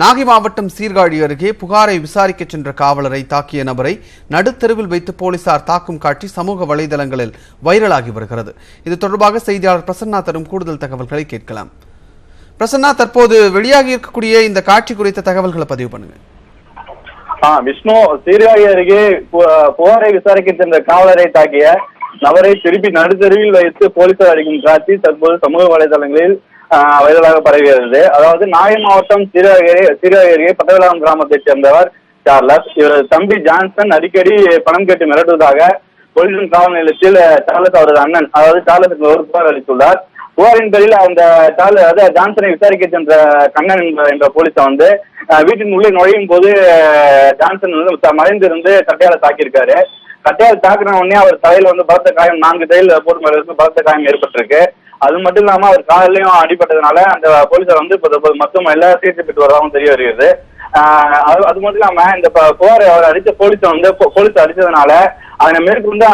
நாகை மாவட்டம் சீர்காழி அருகே புகாரை விசாரிக்க சென்ற காவலரை தாக்கிய நபரை நடுத்தெருவில் வைத்து போலீசார் தாக்கும் காட்சி சமூக வலைதளங்களில் வைரலாகி வருகிறது. இது தொடர்பாக செய்தியாளர் பிரசன்னா தரும் கூடுதல் தகவல்களை கேட்கலாம். பிரசன்னா, தற்போது வெளியாகி இருக்கக்கூடிய இந்த காட்சி குறித்த தகவல்களை பதிவு பண்ணுங்க. விஷ்ணு, சீர்காழி அருகே புகாரை விசாரிக்க சென்ற காவலரை தாக்கிய நபரை திருப்பி நடுத்தெருவில் வைத்து போலீசார் அடிக்கும் காட்சி தற்போது சமூக வலைதளங்களில் வைரலாக பரவுகிறது. அதாவது நாகை மாவட்டம் சீர்காழி அருகே பட்டவிளாகம் கிராமத்தைச் சேர்ந்தவர் சார்லஸ். இவரது தம்பி ஜான்சன் அடிக்கடி பணம் கேட்டு மிரட்டுவதாக போலீஸ் காவல் நிலையத்தில் சார்லஸ் அவரது அண்ணன் அதாவது சார்லஸுக்கு ஒரு புகார் அளித்துள்ளார். புகாரின் பேரில் அந்த ஜான்சனை விசாரிக்க சென்ற கண்ணன் என்ற போலீஸை வீட்டின் உள்ளே நுழையும் போது ஜான்சன் மறைந்திருந்து கட்டையால தாக்கியிருக்காரு. கட்டையால் தாக்குன உடனே அவர் தலையில பலத்த காயம், 4 தையல் போட்டு பலத்த காயம் ஏற்பட்டிருக்கு. அது மட்டும் இல்லாம அவர் காலையிலையும் அடிபட்டதுனால அந்த போலீசார் மருத்துவமனையில சிகிச்சை பெற்று வருவதாகவும் தெரிய வருகிறது. அது மட்டும் இல்லாம இந்த புகாரை அவர் அடித்த போலீஸ் அடிச்சதுனால அதனை மேற்கொண்டு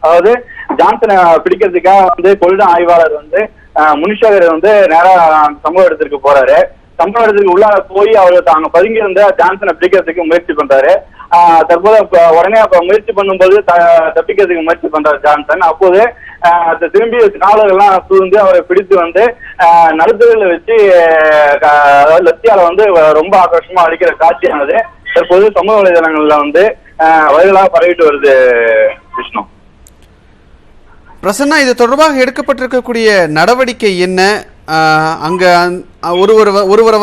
அதாவது ஜான்சனை பிடிக்கிறதுக்காக கொள்ளிடம் ஆய்வாளர் முனிஷாகர் நேரா சம்பவ இடத்திற்கு போறாரு. சம்பவ இடத்துக்கு உள்ளார போய் அவர் அங்க பதுங்கி இருந்த ஜான்சனை பிடிக்கிறதுக்கு முயற்சி பண்றாரு. தற்போது உடனே முயற்சி பண்ணும்போது தப்பிக்கிறதுக்கு முயற்சி பண்றாரு ஜான்சன். அப்போது திரும்பி காவலர்கள்லாம் சூழ்ந்து அவரை பிடித்து நடுத்தரில் வச்சு லத்தியால ரொம்ப ஆக்ரோஷமா அடிக்கிற காட்சியானது தற்போது சமூக வலைதளங்கள்ல வைரலாக பரவிட்டு வருது. விஷ்ணு, பிரசன்னா, இது தொடர்பாக எடுக்கப்பட்டிருக்கக்கூடிய நடவடிக்கை என்ன? அங்க ஒருவரை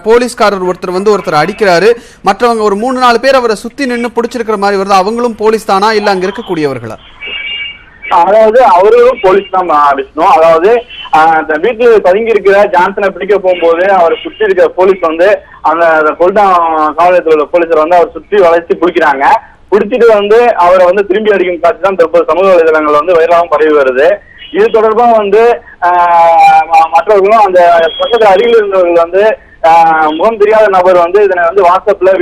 போலீஸ்காரர் ஒருத்தர் அடிக்கிறாரு, மற்றவங்க ஒரு 3-4 பேர் அவரை சுத்தி நின்று பிடிச்சிருக்கிற மாதிரி வருது. அவங்களும் போலீஸ் தானா இல்ல அங்க இருக்கக்கூடியவர்களா? அதாவது அவரும் போலீஸ் தான் விஷ்ணு. அதாவது வீட்டுல பதுங்கி இருக்கிற ஜான்சனை பிடிக்க போகும்போது அவரை சுற்றி இருக்கிற போலீஸ் அந்த கொள்ளிடம் காவல் நிலையத்தில் உள்ள போலீஸர் அவர் சுற்றி வளைச்சு பிடிக்கிறாங்க. பிடிச்சிட்டு அவரை திரும்பி அடிக்கும் காட்சி தான் தற்போது சமூக வலைதளங்கள் வைரலாகவும் பரவி வருது. இது தொடர்பாக மற்றவர்களும் அந்த பக்கத்தில் அருகில் இருந்தவர்கள் முகம் தெரியாத நபர் இதனை வாட்ஸ்அப்ல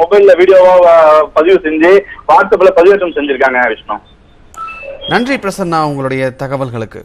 மொபைல்ல வீடியோவா பதிவு செஞ்சு வாட்ஸ்அப்ல பதிவேற்றம் செஞ்சிருக்காங்க. விஷ்ணு, நன்றி பிரசன்னா உங்களுடைய தகவல்களுக்கு.